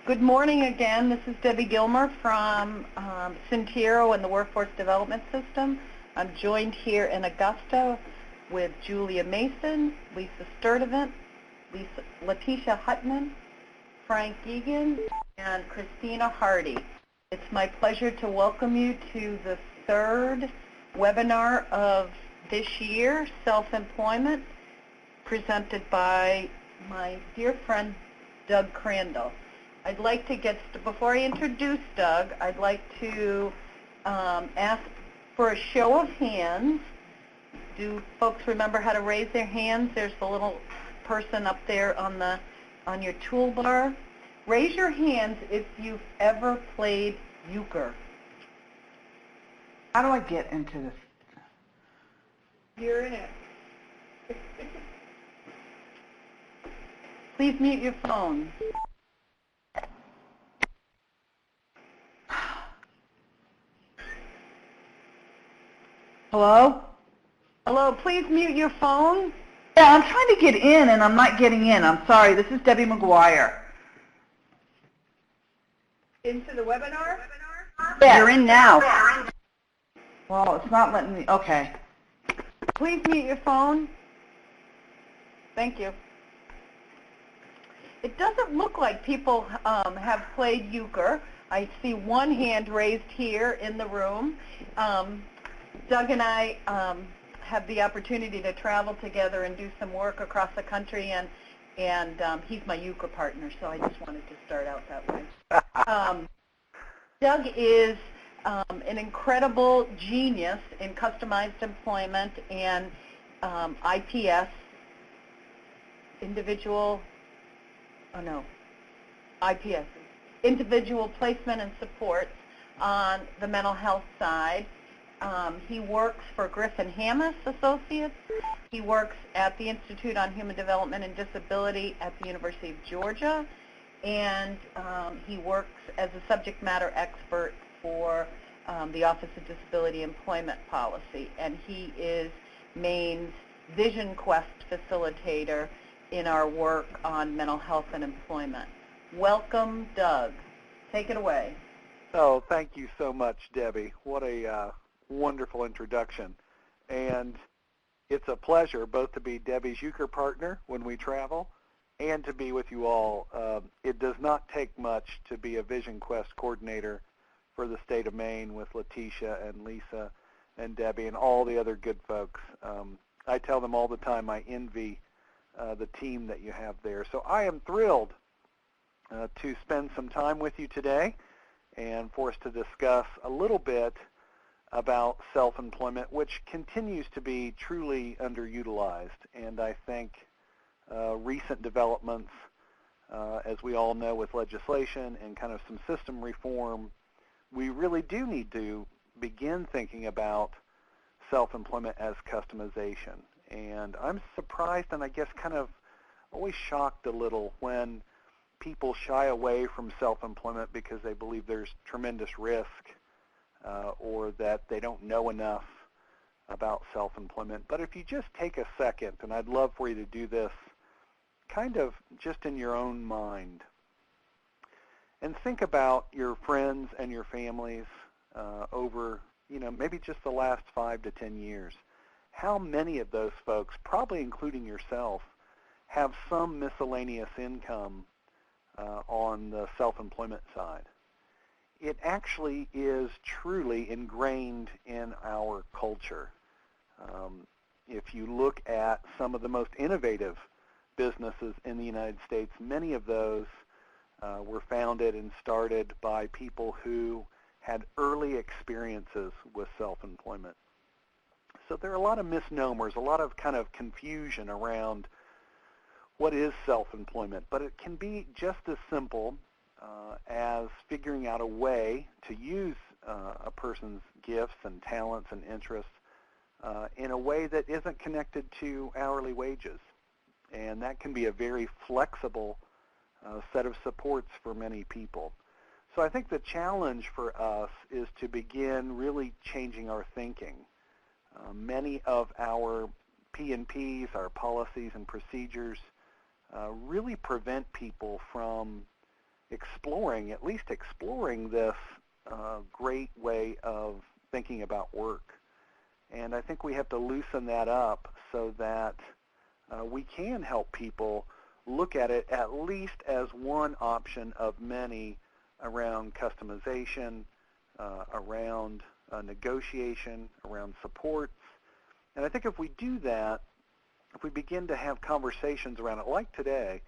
Good morning again. This is Debbie Gilmer from Cintero and the Workforce Development System. I'm joined here in Augusta with Julia Mason, Lisa Sturdivant, Letitia Hutman, Frank Egan, and Christina Hardy. It's my pleasure to welcome you to the third webinar of this year, Self-Employment, presented by my dear friend Doug Crandell. I'd like to before I introduce Doug, I'd like to ask for a show of hands. Do folks remember how to raise their hands? There's the little person up there on your toolbar. Raise your hands if you've ever played euchre. How do I get into this? You're in it. Please mute your phone. Hello? Hello, please mute your phone. Yeah, I'm trying to get in and I'm not getting in. I'm sorry. This is Debbie McGuire. Into the webinar? Yes. You're in now. Well, it's not letting me. Okay. Please mute your phone. Thank you. It doesn't look like people have played euchre. I see one hand raised here in the room. Doug and I have the opportunity to travel together and do some work across the country, and he's my euchre partner, so I just wanted to start out that way. Doug is an incredible genius in customized employment and IPS, individual placement and support on the mental health side. He works for Griffin-Hammis Associates. He works at the Institute on Human Development and Disability at the University of Georgia, and he works as a subject matter expert for the Office of Disability Employment Policy, and he is Maine's Vision Quest facilitator in our work on mental health and employment. Welcome, Doug. Take it away. Oh, thank you so much, Debbie. What a wonderful introduction. And it's a pleasure both to be Debbie's euchre partner when we travel and to be with you all. It does not take much to be a Vision Quest coordinator for the state of Maine with Letitia and Lisa and Debbie and all the other good folks. I tell them all the time I envy the team that you have there. So I am thrilled to spend some time with you today and for us to discuss a little bit about self-employment, which continues to be truly underutilized. And I think recent developments, as we all know with legislation and kind of some system reform, we really do need to begin thinking about self-employment as customization. And I'm surprised and I guess kind of always shocked a little when people shy away from self-employment because they believe there's tremendous risk or that they don't know enough about self-employment. But if you just take a second, and I'd love for you to do this kind of just in your own mind, and think about your friends and your families over, maybe just the last 5 to 10 years. How many of those folks, probably including yourself, have some miscellaneous income on the self-employment side? It actually is truly ingrained in our culture. If you look at some of the most innovative businesses in the United States, many of those were founded and started by people who had early experiences with self-employment. So there are a lot of misnomers, a lot of kind of confusion around what is self-employment, but it can be just as simple as figuring out a way to use a person's gifts and talents and interests in a way that isn't connected to hourly wages. And that can be a very flexible set of supports for many people. So I think the challenge for us is to begin really changing our thinking. Many of our P&Ps, our policies and procedures, really prevent people from at least exploring this great way of thinking about work. And I think we have to loosen that up so that we can help people look at it at least as one option of many around customization, around negotiation, around supports. And I think if we do that, if we begin to have conversations around it like today,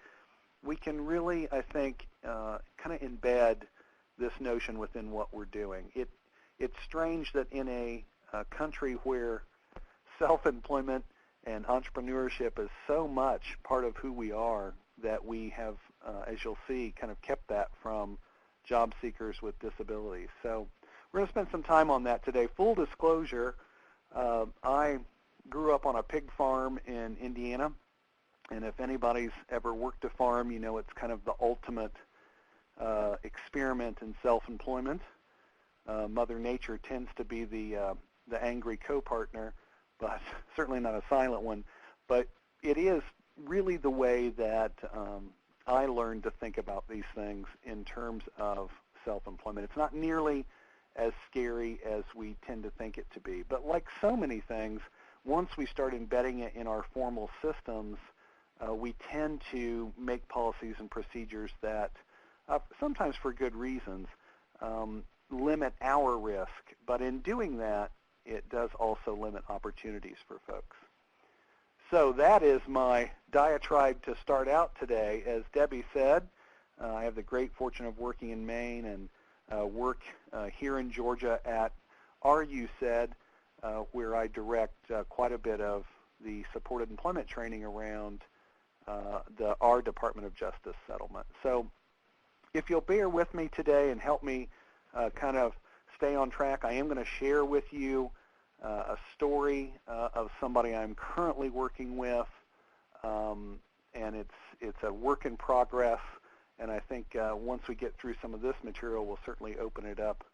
we can really, I think, kind of embed this notion within what we're doing. It's strange that in a country where self-employment and entrepreneurship is so much part of who we are that we have, as you'll see, kind of kept that from job seekers with disabilities. So we're going to spend some time on that today. Full disclosure, I grew up on a pig farm in Indiana, and if anybody's ever worked a farm, you know it's kind of the ultimate experiment in self-employment. Mother Nature tends to be the angry co-partner, but certainly not a silent one. But it is really the way that I learned to think about these things in terms of self-employment. It's not nearly as scary as we tend to think it to be. But like so many things, once we start embedding it in our formal systems, we tend to make policies and procedures that, sometimes for good reasons, limit our risk. But in doing that, it does also limit opportunities for folks. So that is my diatribe to start out today. As Debbie said, I have the great fortune of working in Maine and work here in Georgia at RUSED, where I direct quite a bit of the supported employment training around our Department of Justice settlement. So if you'll bear with me today and help me kind of stay on track, I am going to share with you a story of somebody I'm currently working with, and it's a work in progress, and I think once we get through some of this material, we'll certainly open it up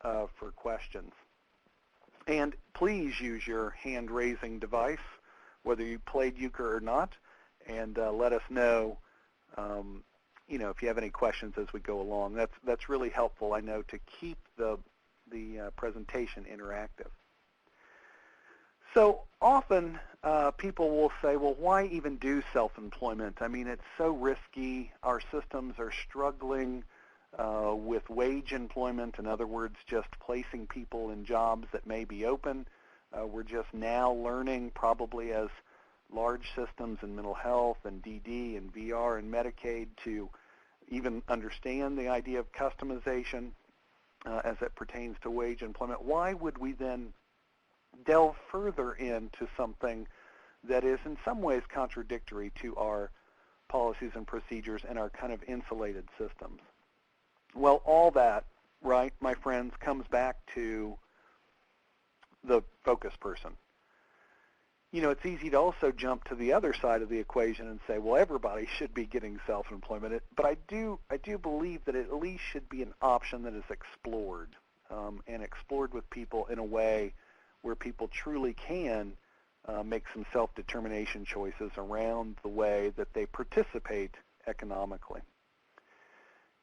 for questions. And please use your hand-raising device, whether you played euchre or not, and let us know, if you have any questions as we go along. That's really helpful, I know, to keep the presentation interactive. So often people will say, well, why even do self-employment? I mean, it's so risky. Our systems are struggling with wage employment. In other words, just placing people in jobs that may be open. We're just now learning, probably as large systems in mental health and DD and VR and Medicaid, to even understand the idea of customization as it pertains to wage employment. Why would we then delve further into something that is in some ways contradictory to our policies and procedures and our kind of insulated systems? Well, all that, right, my friends, comes back to the focus person. It's easy to also jump to the other side of the equation and say, well, everybody should be getting self-employment. But I do believe that it at least should be an option that is explored, and explored with people in a way where people truly can make some self-determination choices around the way that they participate economically.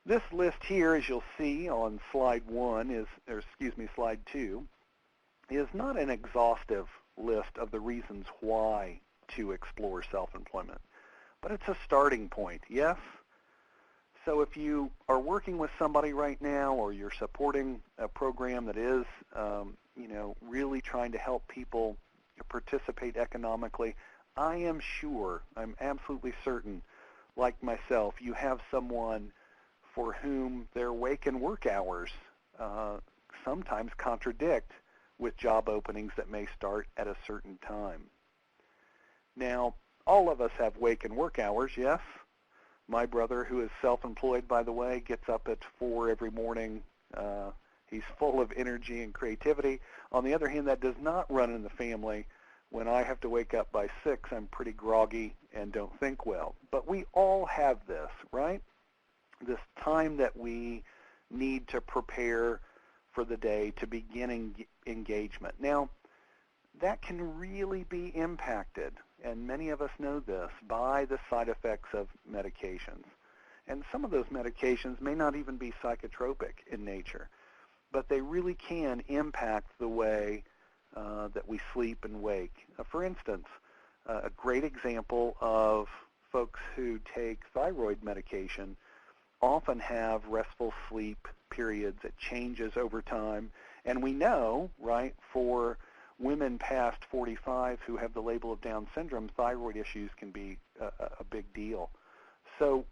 This list here, as you'll see on slide slide 2, is not an exhaustive list of the reasons why to explore self-employment, but it's a starting point, yes? So if you are working with somebody right now, or you're supporting a program that is, really trying to help people participate economically, I am sure, I'm absolutely certain, like myself, you have someone for whom their wake and work hours sometimes contradict with job openings that may start at a certain time. Now, all of us have wake and work hours, yes? My brother, who is self-employed, by the way, gets up at 4 every morning. He's full of energy and creativity. On the other hand, that does not run in the family. When I have to wake up by 6, I'm pretty groggy and don't think well. But we all have this, right? This time that we need to prepare for the day, to begin engagement. Now, that can really be impacted, and many of us know this, by the side effects of medications. And some of those medications may not even be psychotropic in nature, but they really can impact the way that we sleep and wake. For instance, a great example of folks who take thyroid medication often have restful sleep periods. It changes over time. And we know, right, for women past 45 who have the label of Down syndrome, thyroid issues can be a big deal. So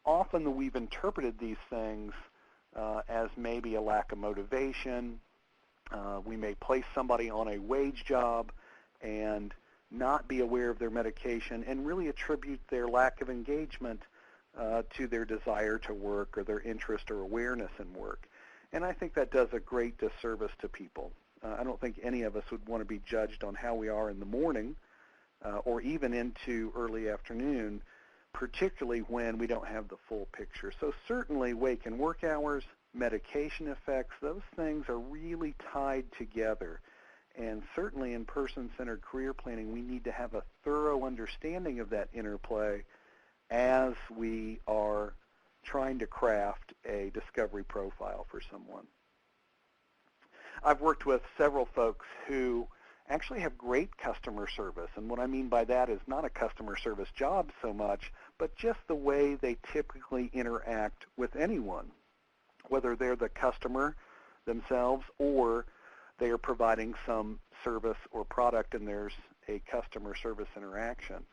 often we've interpreted these things as maybe a lack of motivation. We may place somebody on a wage job and not be aware of their medication and really attribute their lack of engagement to their desire to work or their interest or awareness in work. And I think that does a great disservice to people. I don't think any of us would want to be judged on how we are in the morning or even into early afternoon, particularly when we don't have the full picture. So certainly wake and work hours, medication effects, those things are really tied together. And certainly in person-centered career planning, we need to have a thorough understanding of that interplay as we are trying to craft a discovery profile for someone. I've worked with several folks who actually have great customer service, and what I mean by that is not a customer service job so much, but just the way they typically interact with anyone, whether they're the customer themselves or they are providing some service or product and there's a customer service interaction.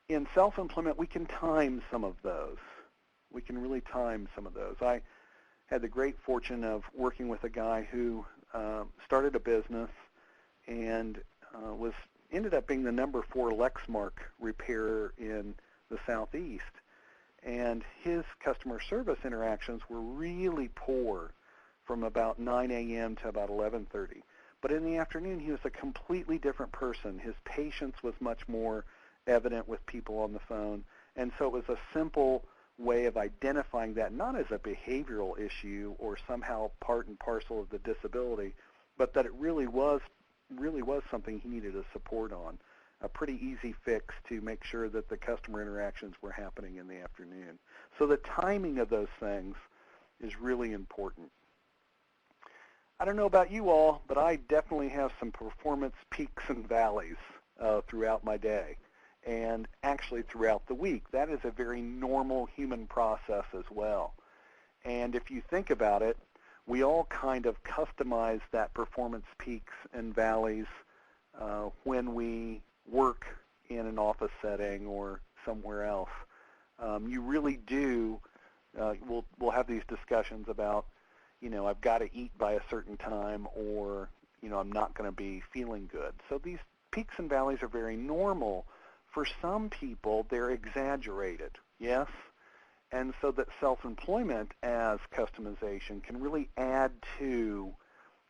In self-employment, we can time some of those. We can really time some of those. I had the great fortune of working with a guy who started a business and ended up being the number 4 Lexmark repairer in the Southeast. And his customer service interactions were really poor from about 9 a.m. to about 11:30. But in the afternoon, he was a completely different person. His patience was much more evident with people on the phone. And so it was a simple way of identifying that, not as a behavioral issue or somehow part and parcel of the disability, but that it really was something he needed a support on. A pretty easy fix to make sure that the customer interactions were happening in the afternoon. So the timing of those things is really important. I don't know about you all, but I definitely have some performance peaks and valleys throughout my day, and actually throughout the week. That is a very normal human process as well. And if you think about it, we all kind of customize that performance peaks and valleys when we work in an office setting or somewhere else. You really do, we'll have these discussions about, I've got to eat by a certain time, or, I'm not going to be feeling good. So these peaks and valleys are very normal. For some people, they're exaggerated, yes? And so that self-employment as customization can really add to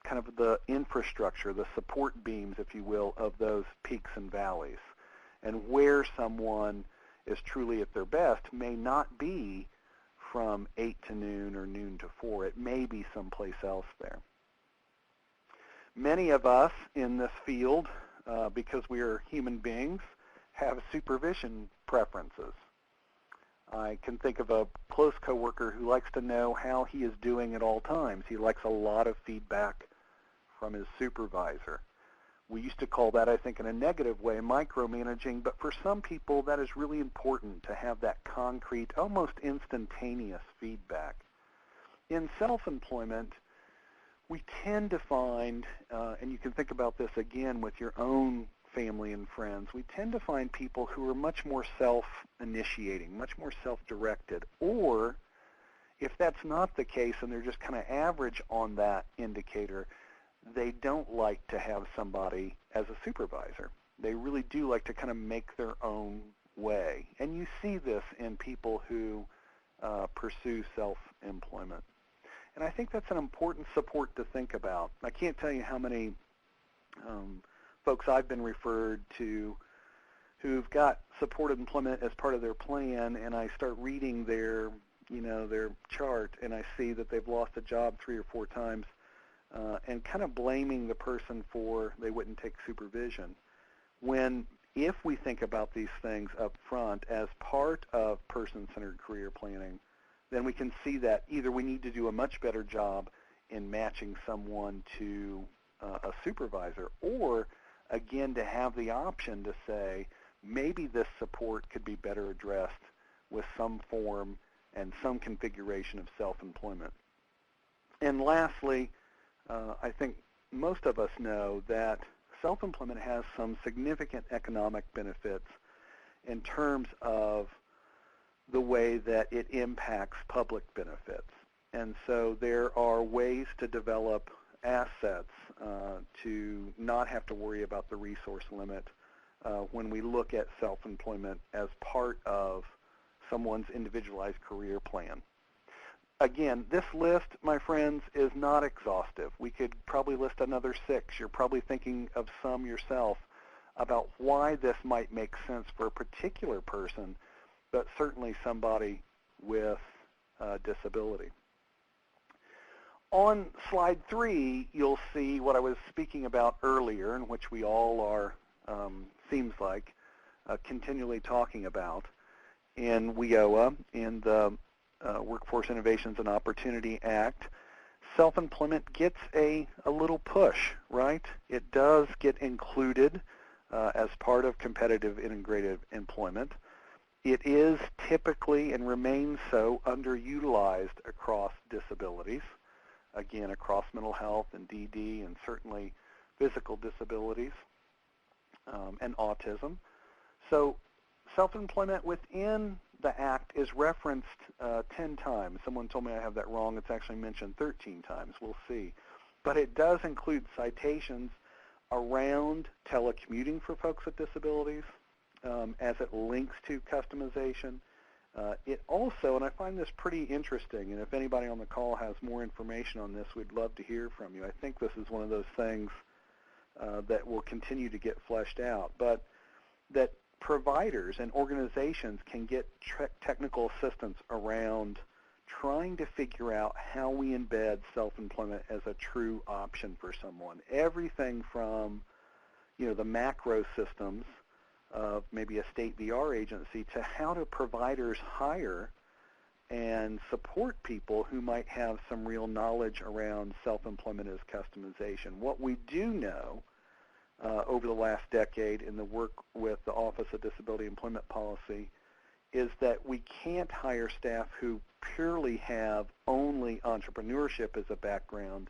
kind of the infrastructure, the support beams, if you will, of those peaks and valleys. And where someone is truly at their best may not be from 8 to noon or noon to 4. It may be someplace else there. Many of us in this field, because we are human beings, have supervision preferences. I can think of a close coworker who likes to know how he is doing at all times. He likes a lot of feedback from his supervisor. We used to call that, I think, in a negative way, micromanaging, but for some people that is really important to have that concrete, almost instantaneous feedback. In self-employment, we tend to find, and you can think about this again with your own family and friends, we tend to find people who are much more self-initiating, much more self-directed, or if that's not the case and they're just kind of average on that indicator, they don't like to have somebody as a supervisor. They really do like to kind of make their own way. And you see this in people who pursue self-employment. And I think that's an important support to think about. I can't tell you how many folks I've been referred to who've got supported employment as part of their plan, and I start reading their chart, and I see that they've lost a job 3 or 4 times, and kind of blaming the person for they wouldn't take supervision, when if we think about these things up front as part of person-centered career planning, then we can see that either we need to do a much better job in matching someone to a supervisor, or again to have the option to say maybe this support could be better addressed with some form and some configuration of self-employment. And lastly, I think most of us know that self-employment has some significant economic benefits in terms of the way that it impacts public benefits. And so there are ways to develop assets to not have to worry about the resource limit when we look at self-employment as part of someone's individualized career plan. Again, this list, my friends, is not exhaustive. We could probably list another 6. You're probably thinking of some yourself about why this might make sense for a particular person, but certainly somebody with a disability. On slide 3, you'll see what I was speaking about earlier, in which we all are, seems like, continually talking about in WIOA, in the Workforce Innovations and Opportunity Act. Self-employment gets a little push, right? It does get included as part of competitive integrated employment. It is typically and remains so underutilized across disabilities, again, across mental health and DD and certainly physical disabilities and autism. So self-employment within the Act is referenced 10 times. Someone told me I have that wrong. It's actually mentioned 13 times. We'll see. But it does include citations around telecommuting for folks with disabilities as it links to customization. It also, and I find this pretty interesting, and if anybody on the call has more information on this, we'd love to hear from you. I think this is one of those things that will continue to get fleshed out, but that providers and organizations can get technical assistance around trying to figure out how we embed self-employment as a true option for someone. Everything from, the macro systems of maybe a state VR agency to how do providers hire and support people who might have some real knowledge around self-employment as customization. What we do know over the last decade in the work with the Office of Disability Employment Policy is that we can't hire staff who purely have only entrepreneurship as a background,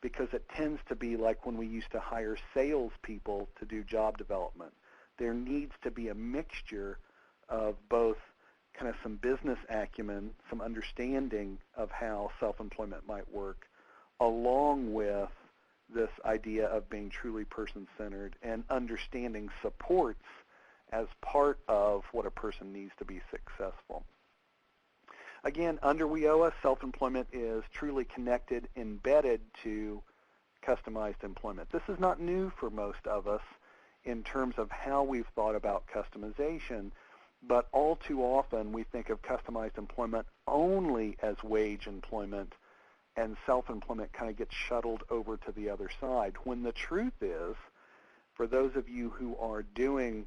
because it tends to be like when we used to hire salespeople to do job development. There needs to be a mixture of both kind of some business acumen, some understanding of how self-employment might work, along with this idea of being truly person-centered and understanding supports as part of what a person needs to be successful. Again, under WIOA, self-employment is truly connected, embedded to customized employment. This is not new for most of us in terms of how we've thought about customization, but all too often we think of customized employment only as wage employment, and self-employment kind of gets shuttled over to the other side, when the truth is, for those of you who are doing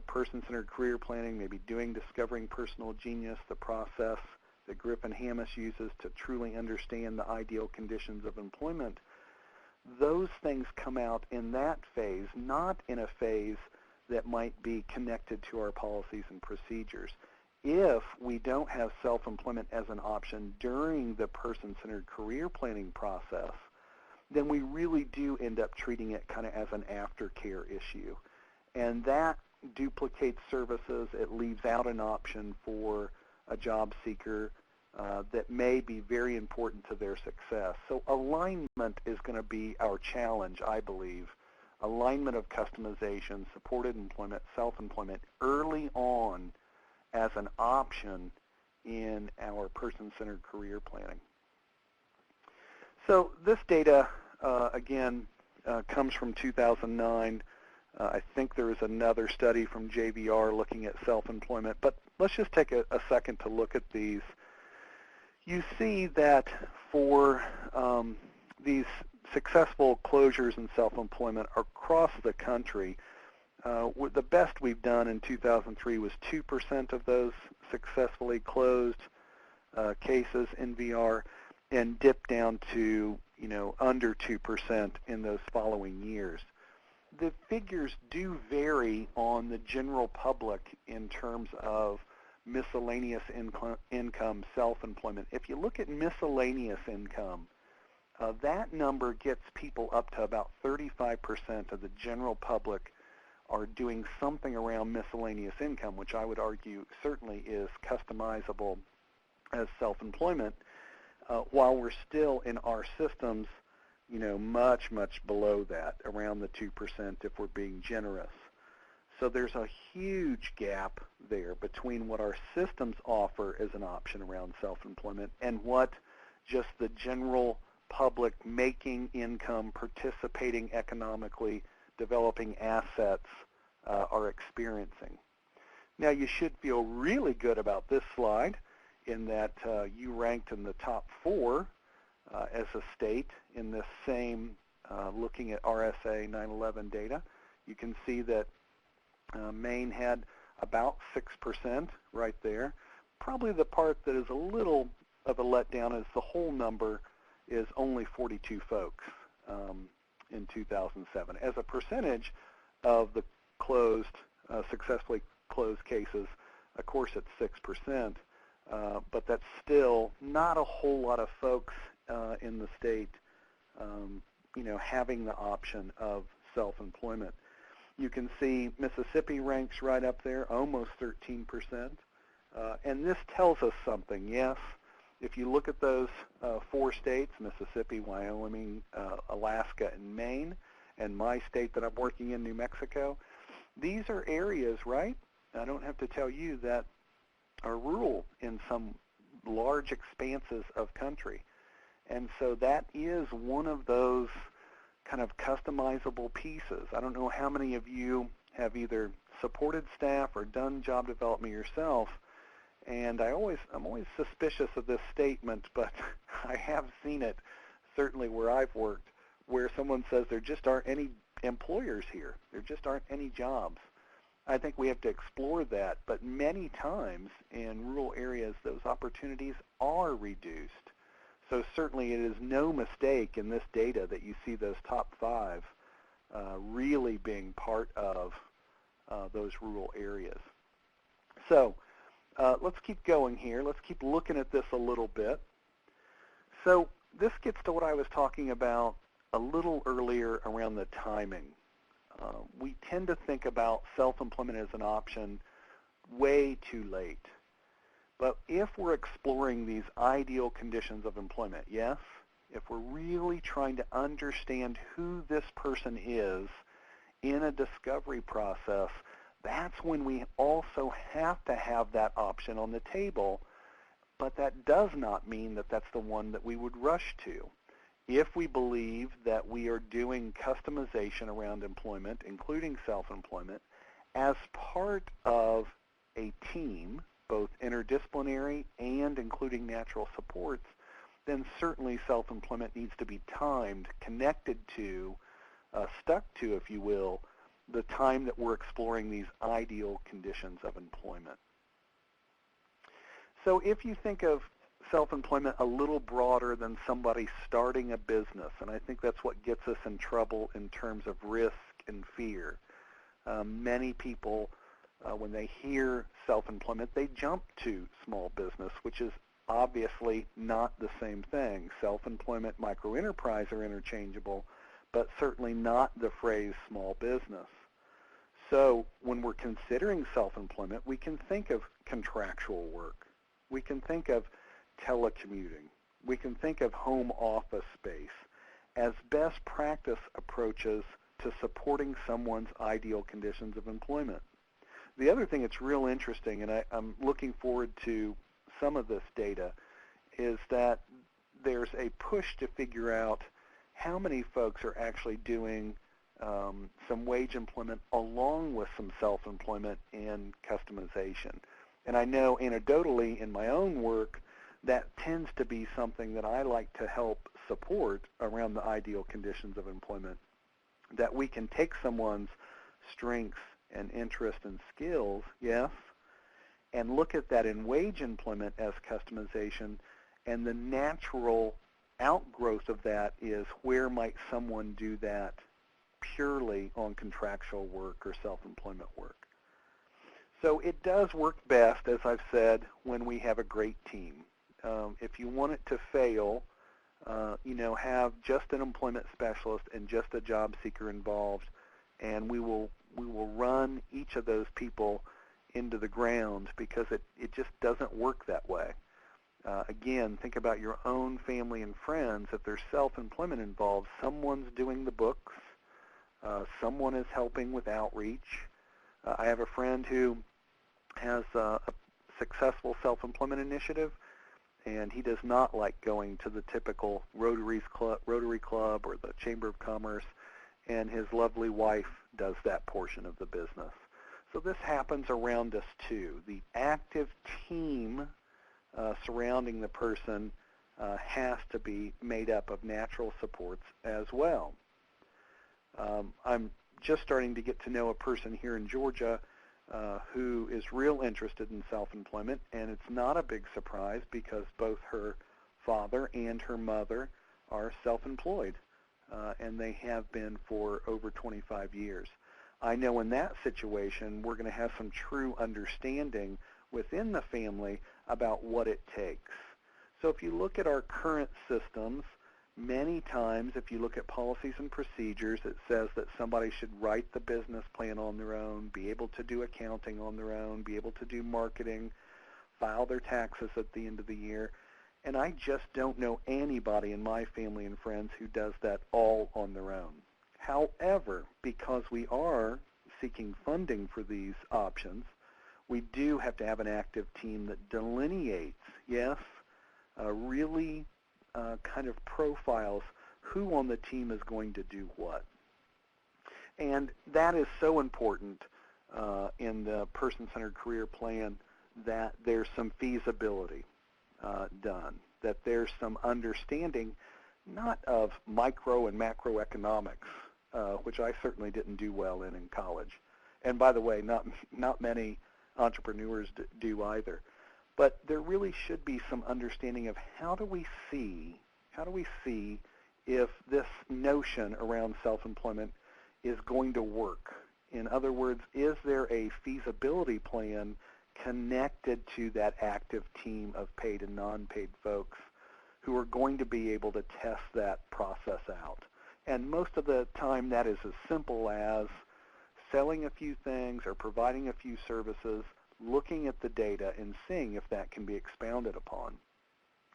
person-centered career planning, maybe doing Discovering Personal Genius, the process that Griffin-Hammis uses to truly understand the ideal conditions of employment, those things come out in that phase, not in a phase that might be connected to our policies and procedures. If we don't have self-employment as an option during the person-centered career planning process, then we really do end up treating it kind of as an aftercare issue. And that duplicates services. It leaves out an option for a job seeker that may be very important to their success. So alignment is going to be our challenge, I believe. Alignment of customization, supported employment, self-employment early on as an option in our person-centered career planning. So this data, again, comes from 2009. I think there is another study from JVR looking at self-employment, but let's just take a second to look at these. You see that for these successful closures in self-employment across the country, the best we've done in 2003 was 2% of those successfully closed cases in VR, and dipped down to under 2% in those following years. The figures do vary on the general public in terms of miscellaneous income, self-employment. If you look at miscellaneous income, that number gets people up to about 35% of the general public are doing something around miscellaneous income, which I would argue certainly is customizable as self-employment, while we're still in our systems, much, much below that, around the 2% if we're being generous. So there's a huge gap there between what our systems offer as an option around self-employment and what just the general public making income, participating economically, developing assets are experiencing. Now, you should feel really good about this slide in that you ranked in the top 4 as a state in this same looking at RSA 9/11 data. You can see that Maine had about 6% right there. Probably the part that is a little of a letdown is the whole number is only 42 folks in 2007. As a percentage of the successfully closed cases, of course it's 6%, but that's still not a whole lot of folks in the state, having the option of self-employment. You can see Mississippi ranks right up there, almost 13%, and this tells us something. Yes, if you look at those 4 states, Mississippi, Wyoming, Alaska, and Maine, and my state that I'm working in, New Mexico, these are areas, right? I don't have to tell you that are rural in some large expanses of country. And so that is one of those kind of customizable pieces. I don't know how many of you have either supported staff or done job development yourself, and I'm always suspicious of this statement, but I have seen it certainly where I've worked, where someone says there just aren't any employers here. There just aren't any jobs. I think we have to explore that, but many times in rural areas, those opportunities are reduced. So certainly it is no mistake in this data that you see those top 5 really being part of those rural areas. So let's keep going here. Let's keep looking at this a little bit. So this gets to what I was talking about a little earlier around the timing. We tend to think about self-employment as an option way too late. But if we're exploring these ideal conditions of employment, yes, if we're really trying to understand who this person is in a discovery process, that's when we also have to have that option on the table. But that does not mean that that's the one that we would rush to. If we believe that we are doing customization around employment, including self-employment, as part of a team, both interdisciplinary and including natural supports, then certainly self-employment needs to be timed, connected to, stuck to, if you will, the time that we're exploring these ideal conditions of employment. So if you think of self-employment a little broader than somebody starting a business, and I think that's what gets us in trouble in terms of risk and fear. Many people, when they hear self-employment, they jump to small business, which is obviously not the same thing. Self-employment, microenterprise are interchangeable, but certainly not the phrase small business. So when we're considering self-employment, we can think of contractual work. We can think of telecommuting. We can think of home office space as best practice approaches to supporting someone's ideal conditions of employment. The other thing that's real interesting, and I'm looking forward to some of this data, is that there's a push to figure out how many folks are actually doing some wage employment along with some self-employment and customization. And I know anecdotally in my own work, that tends to be something that I like to help support around the ideal conditions of employment, that we can take someone's strengths and interest and skills, yes, and look at that in wage employment as customization, and the natural outgrowth of that is where might someone do that purely on contractual work or self-employment work. So it does work best, as I've said, when we have a great team. If you want it to fail, have just an employment specialist and just a job seeker involved, and we will run each of those people into the ground because it just doesn't work that way. Again, think about your own family and friends. If there's self-employment involved, someone's doing the books, someone is helping with outreach. I have a friend who has a successful self-employment initiative, and he does not like going to the typical Rotary Club or the Chamber of Commerce, and his lovely wife does that portion of the business. So this happens around us too. The active team surrounding the person has to be made up of natural supports as well. I'm just starting to get to know a person here in Georgia who is real interested in self-employment, and it's not a big surprise because both her father and her mother are self-employed, and they have been for over 25 years. I know in that situation we're going to have some true understanding within the family about what it takes. So if you look at our current systems, many times if you look at policies and procedures, it says that somebody should write the business plan on their own, be able to do accounting on their own, be able to do marketing, file their taxes at the end of the year. And I just don't know anybody in my family and friends who does that all on their own. However, because we are seeking funding for these options, we do have to have an active team that delineates, yes, really kind of profiles who on the team is going to do what. And that is so important in the person-centered career plan, that there's some feasibility done, that there's some understanding not of micro and macroeconomics, which I certainly didn't do well in college. And by the way, not many entrepreneurs do either. But there really should be some understanding of how do we see if this notion around self-employment is going to work. In other words, is there a feasibility plan connected to that active team of paid and non-paid folks who are going to be able to test that process out? And most of the time that is as simple as selling a few things or providing a few services, looking at the data and seeing if that can be expounded upon.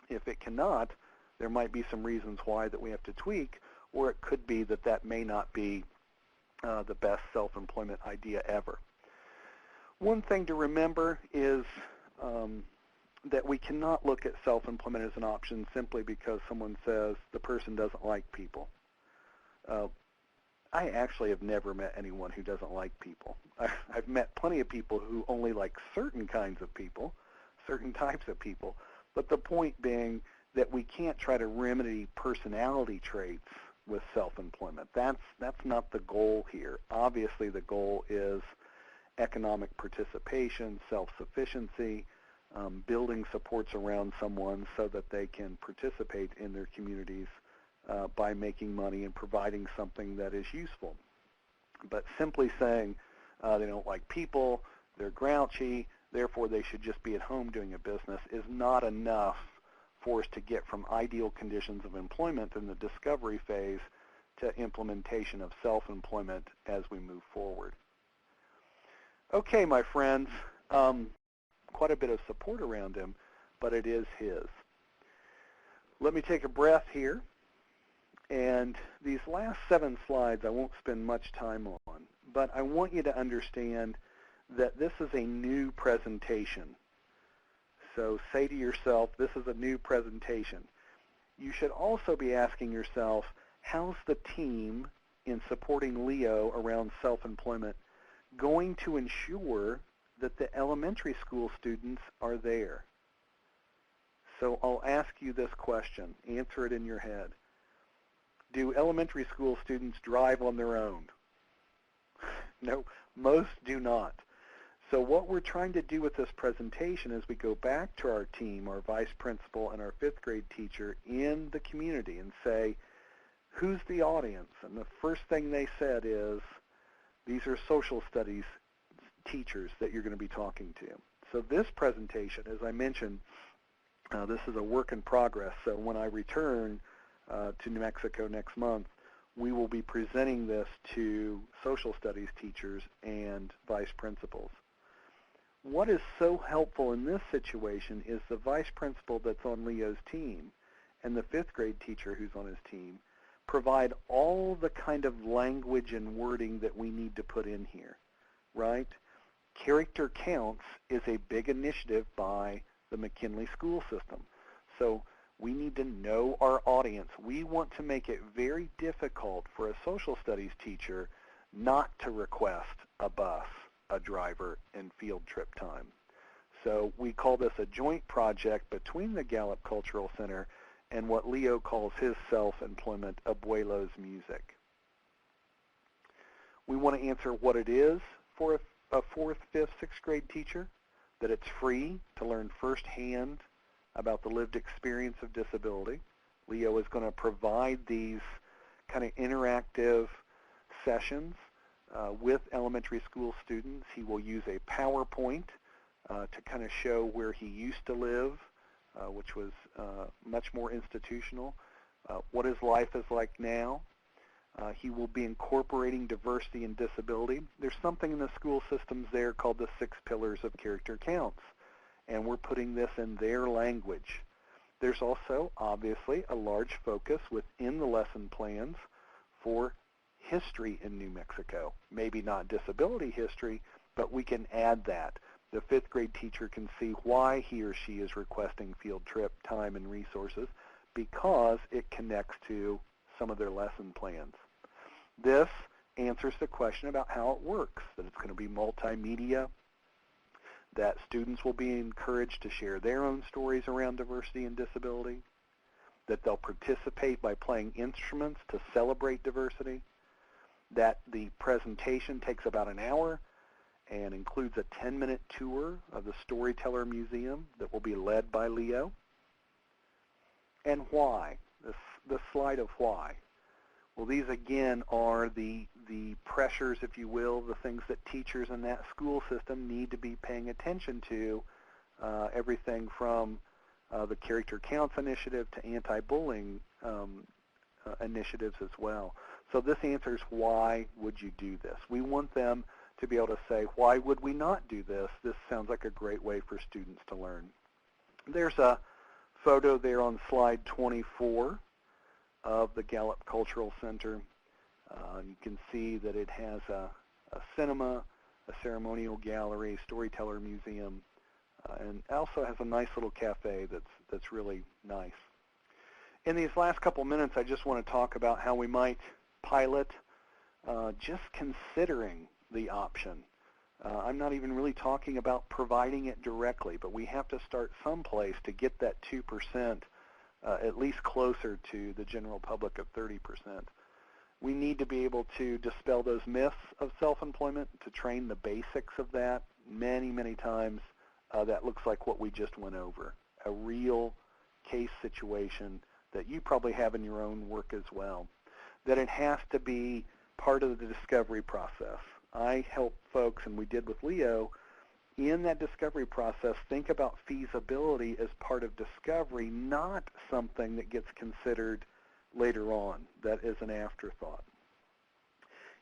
If it cannot, there might be some reasons why that we have to tweak, or it could be that that may not be the best self-employment idea ever. One thing to remember is that we cannot look at self-employment as an option simply because someone says the person doesn't like people. I actually have never met anyone who doesn't like people. I've met plenty of people who only like certain kinds of people, certain types of people, but the point being that we can't try to remedy personality traits with self-employment. That's not the goal here. Obviously the goal is economic participation, self-sufficiency, building supports around someone so that they can participate in their communities by making money and providing something that is useful. But simply saying they don't like people, they're grouchy, therefore they should just be at home doing a business is not enough for us to get from ideal conditions of employment in the discovery phase to implementation of self-employment as we move forward. Okay, my friends, quite a bit of support around him, but it is his. Let me take a breath here. And these last 7 slides I won't spend much time on, but I want you to understand that this is a new presentation. So say to yourself, this is a new presentation. You should also be asking yourself, how's the team in supporting Leo around self-employment going to ensure that the elementary school students are there? So I'll ask you this question. Answer it in your head. Do elementary school students drive on their own? No, most do not. So what we're trying to do with this presentation is we go back to our team, our vice principal and our 5th grade teacher in the community and say, who's the audience? And the first thing they said is, these are social studies teachers that you're going to be talking to. So this presentation, as I mentioned, this is a work in progress. So when I return to New Mexico next month, we will be presenting this to social studies teachers and vice principals. What is so helpful in this situation is the vice principal that's on Leo's team and the 5th grade teacher who's on his team provide all the kind of language and wording that we need to put in here, right? Character Counts is a big initiative by the McKinley school system. So we need to know our audience. We want to make it very difficult for a social studies teacher not to request a bus, a driver, and field trip time. So we call this a joint project between the Gallup Cultural Center and what Leo calls his self-employment, Abuelo's Music. We want to answer what it is for a 4th, 5th, 6th grade teacher, that it's free to learn firsthand about the lived experience of disability. Leo is going to provide these kind of interactive sessions with elementary school students. He will use a PowerPoint to kind of show where he used to live, which was much more institutional, what his life is like now. He will be incorporating diversity and disability. There's something in the school systems there called the 6 pillars of character counts, and we're putting this in their language. There's also, obviously, a large focus within the lesson plans for history in New Mexico. Maybe not disability history, but we can add that. The 5th grade teacher can see why he or she is requesting field trip time and resources, because it connects to some of their lesson plans. This answers the question about how it works, that it's going to be multimedia, that students will be encouraged to share their own stories around diversity and disability, that they'll participate by playing instruments to celebrate diversity, that the presentation takes about an hour and includes a 10-minute tour of the Storyteller Museum that will be led by Leo. And why? The slide of why. Well, these again are the pressures, if you will, the things that teachers in that school system need to be paying attention to, everything from the Character Counts initiative to anti-bullying initiatives as well. So this answers why would you do this. We want them to be able to say, why would we not do this? This sounds like a great way for students to learn. There's a photo there on slide 24 of the Gallup Cultural Center. You can see that it has a cinema, a ceremonial gallery, storyteller museum, and also has a nice little cafe that's really nice. In these last couple minutes, I just want to talk about how we might pilot just considering the option. I'm not even really talking about providing it directly, but we have to start someplace to get that 2% at least closer to the general public of 30%. We need to be able to dispel those myths of self-employment, to train the basics of that. Many, many times that looks like what we just went over, a real case situation that you probably have in your own work as well, that it has to be part of the discovery process. I help folks, and we did with Leo, in that discovery process, think about feasibility as part of discovery, not something that gets considered later on, that is an afterthought.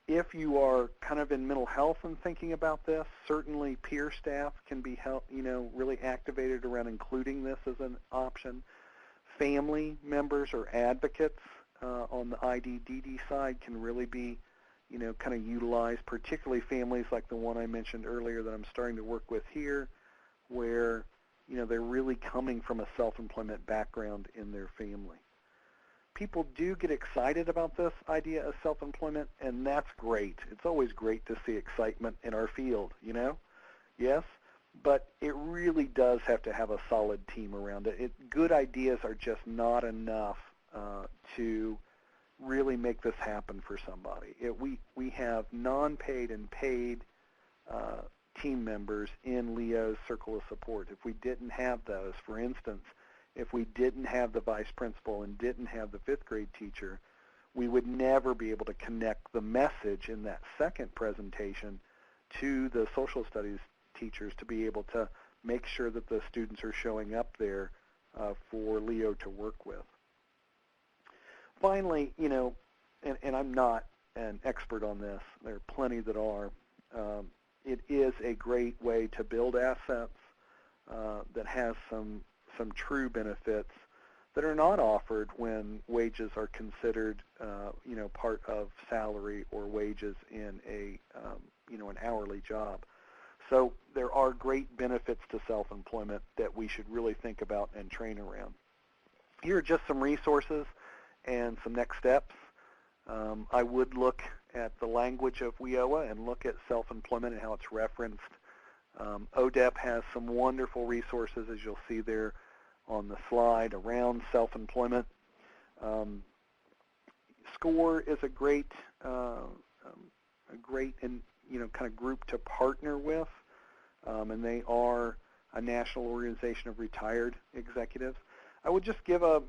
If you are kind of in mental health and thinking about this, certainly peer staff can be really activated around including this as an option. Family members or advocates on the IDDD side can really be kind of utilized, particularly families like the one I mentioned earlier that I'm starting to work with here, where they're really coming from a self-employment background in their family. People do get excited about this idea of self-employment, and that's great. It's always great to see excitement in our field, Yes, but it really does have to have a solid team around it. Good ideas are just not enough to really make this happen for somebody. We have non-paid and paid team members in Leo's Circle of Support. If we didn't have those, for instance, if we didn't have the vice principal and didn't have the 5th grade teacher, we would never be able to connect the message in that second presentation to the social studies teachers to be able to make sure that the students are showing up there for Leo to work with. Finally, and I'm not an expert on this, there are plenty that are, it is a great way to build assets that has some true benefits that are not offered when wages are considered, part of salary or wages in an hourly job. So there are great benefits to self-employment that we should really think about and train around. Here are just some resources and some next steps. I would look at the language of WIOA and look at self-employment and how it's referenced. ODEP has some wonderful resources, as you'll see there on the slide, around self-employment. SCORE is a great kind of group to partner with, and they are a national organization of retired executives. I would just give a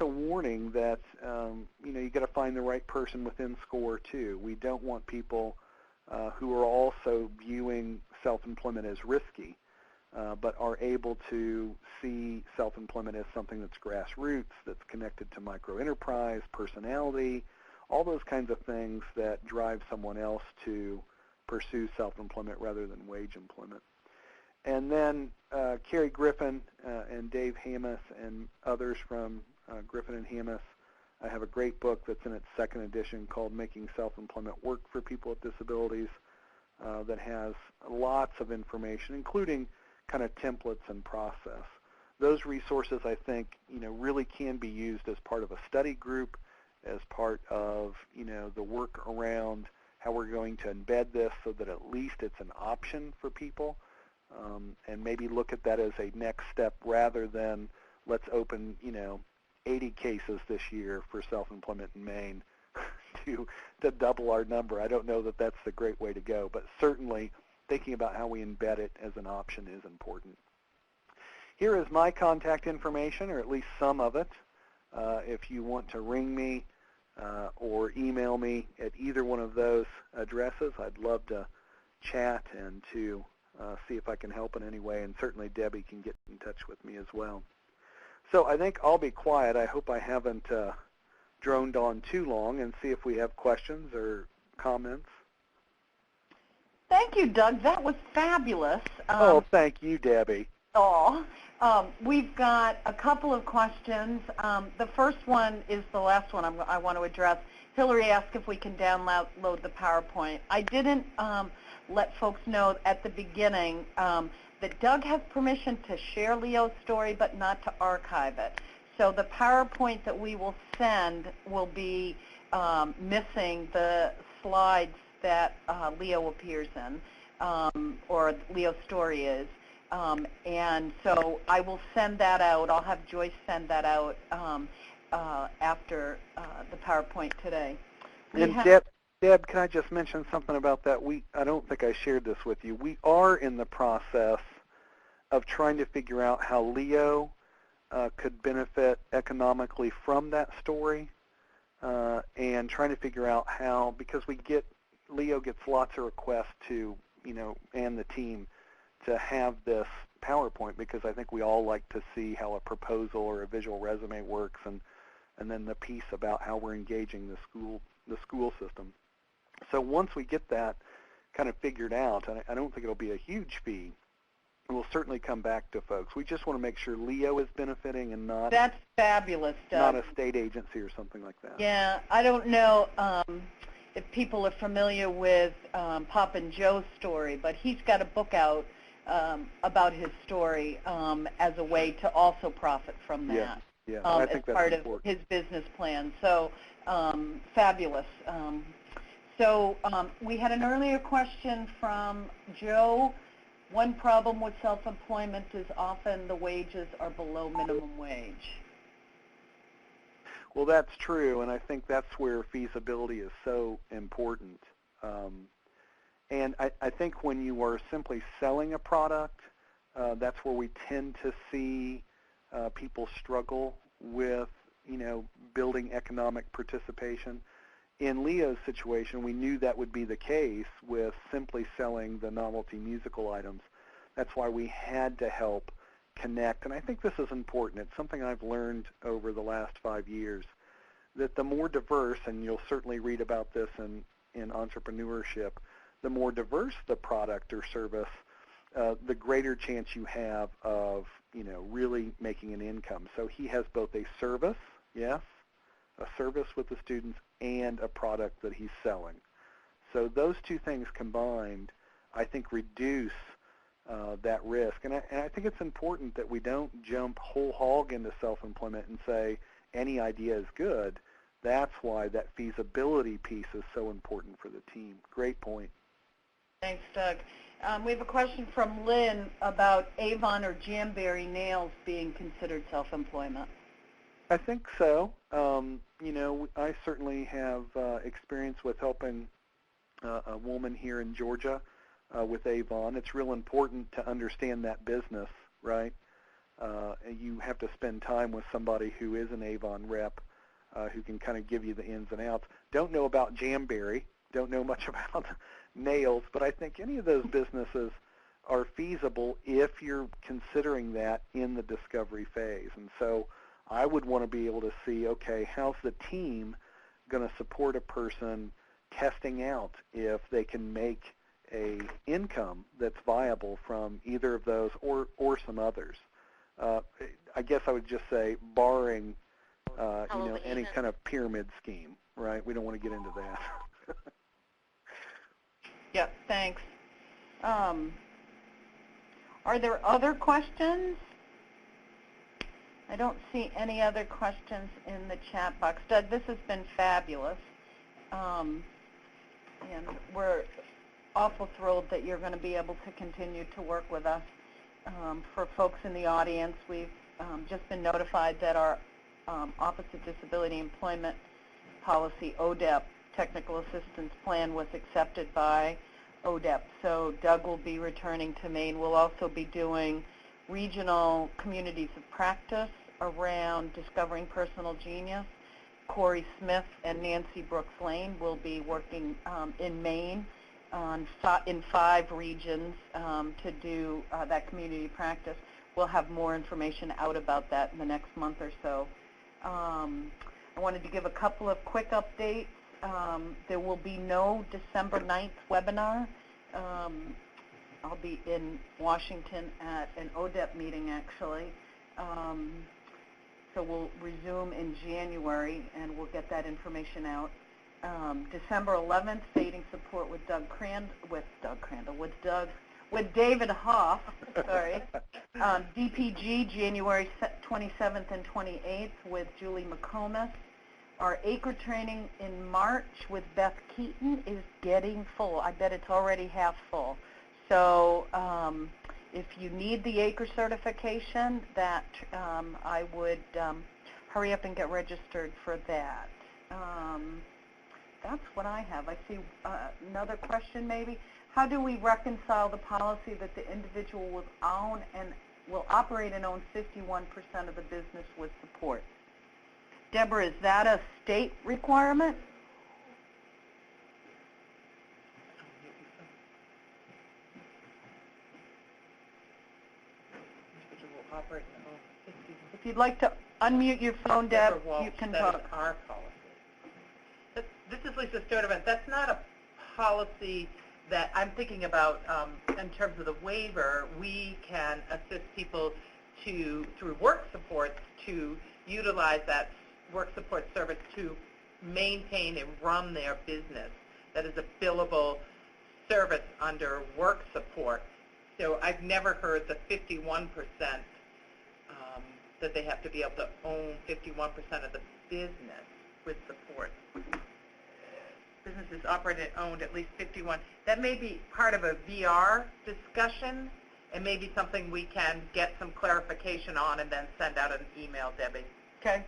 warning that you got to find the right person within SCORE too. We don't want people who are also viewing self-employment as risky, but are able to see self-employment as something that's grassroots, that's connected to micro-enterprise, personality, all those kinds of things that drive someone else to pursue self-employment rather than wage employment. And then Carrie Griffin and Dave Hammis and others from Griffin and Hammis have a great book that's in its 2nd edition called Making Self-Employment Work for People with Disabilities that has lots of information, including kind of templates and process. Those resources, I think, really can be used as part of a study group, as part of, the work around how we're going to embed this so that at least it's an option for people, and maybe look at that as a next step rather than let's open, 80 cases this year for self-employment in Maine to double our number. I don't know that that's the great way to go, but certainly thinking about how we embed it as an option is important. Here is my contact information, or at least some of it. If you want to ring me or email me at either one of those addresses, I'd love to chat and to see if I can help in any way, and certainly Debbie can get in touch with me as well. So I think I'll be quiet. I hope I haven't droned on too long, and see if we have questions or comments. Thank you, Doug. That was fabulous. Oh, thank you, Debbie. We've got a couple of questions. The first one is the last one I want to address. Hillary asked if we can download the PowerPoint. I didn't let folks know at the beginning that Doug has permission to share Leo's story but not to archive it. So the PowerPoint that we will send will be missing the slides that Leo appears in, or Leo's story is. And so I will send that out. I'll have Joyce send that out after the PowerPoint today. And Deb, can I just mention something about that? I don't think I shared this with you. We are in the process of trying to figure out how Leo could benefit economically from that story, and trying to figure out how, because Leo gets lots of requests to, and the team, to have this PowerPoint, because I think we all like to see how a proposal or a visual resume works, and then the piece about how we're engaging the school system. So once we get that kind of figured out, I don't think it'll be a huge fee. We'll certainly come back to folks. We just want to make sure Leo is benefiting and not That's fabulous, Doug. Not a state agency or something like that. Yeah, I don't know if people are familiar with Pop and Joe's story, but he's got a book out about his story as a way to also profit from that. Yeah, I think as part that's of his business plan. So fabulous. So we had an earlier question from Joe. One problem with self-employment is often the wages are below minimum wage. Well, that's true, and I think that's where feasibility is so important. And I think when you are simply selling a product, that's where we tend to see people struggle with, building economic participation. In Leo's situation, we knew that would be the case with simply selling the novelty musical items. That's why we had to help connect. And I think this is important. It's something I've learned over the last 5 years, that the more diverse, and you'll certainly read about this in entrepreneurship, the more diverse the product or service, the greater chance you have of, really making an income. So he has both a service, yes, a service with the students, and a product that he's selling. So those two things combined, I think, reduce that risk. And I think it's important that we don't jump whole hog into self-employment and say any idea is good. That's why that feasibility piece is so important for the team. Great point. Thanks, Doug. We have a question from Lynn about Avon or Jamberry nails being considered self-employment. I think so. I certainly have experience with helping a woman here in Georgia with Avon. It's real important to understand that business, right? You have to spend time with somebody who is an Avon rep who can kind of give you the ins and outs. Don't know about Jamberry, don't know much about nails, but I think any of those businesses are feasible if you're considering that in the discovery phase. And so I would want to be able to see, okay, how's the team going to support a person testing out if they can make a income that's viable from either of those or some others. I guess I would just say barring any kind of pyramid scheme, right? We don't want to get into that. Yep, thanks. Are there other questions? I don't see any other questions in the chat box. Doug, this has been fabulous. And we're awful thrilled that you're going to be able to continue to work with us. For folks in the audience, we've just been notified that our Office of Disability Employment Policy, ODEP, Technical Assistance Plan was accepted by ODEP. So Doug will be returning to Maine. We'll also be doing regional communities of practice around discovering personal genius. Corey Smith and Nancy Brooks Lane will be working in Maine in 5 regions to do that community practice. We'll have more information out about that in the next month or so. I wanted to give a couple of quick updates. There will be no December 9th webinar. I'll be in Washington at an ODEP meeting, actually. So we'll resume in January, and we'll get that information out. December 11th, Dating Support with with David Hoff, sorry. DPG, January 27th and 28th with Julie McComas. Our ACRE training in March with Beth Keaton is getting full. I bet it's already half full. So if you need the ACRE certification, that I would hurry up and get registered for that. That's what I have. I see another question maybe. How do we reconcile the policy that the individual will own and will operate and own 51% of the business with support? Deborah, is that a state requirement? If you'd like to unmute your phone, Deb, you can talk. Our policy. This is Lisa Sturdivant. That's not a policy that I'm thinking about in terms of the waiver. We can assist people through work supports to utilize that work support service to maintain and run their business. That is a billable service under work support. So I've never heard the 51% that they have to be able to own 51% of the business with support. Businesses operated and owned at least 51. That may be part of a VR discussion and maybe something we can get some clarification on and then send out an email, Debbie. Okay.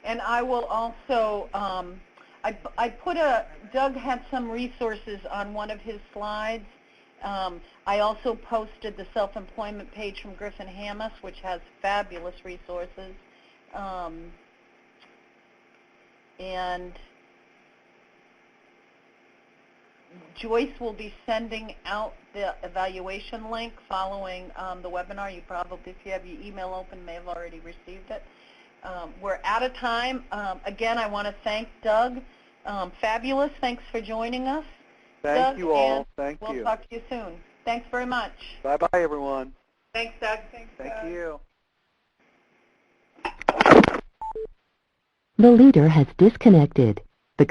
And I will also, Doug had some resources on one of his slides. I also posted the self-employment page from Griffin-Hammis, which has fabulous resources. And Joyce will be sending out the evaluation link following the webinar. You probably, if you have your email open, may have already received it. We're out of time. Again, I want to thank Doug. Fabulous. Thanks for joining us. Thank you all. Thank you. We'll talk to you soon. Thanks very much. Bye-bye, everyone. Thanks, Doug. Thank you. The leader has disconnected. The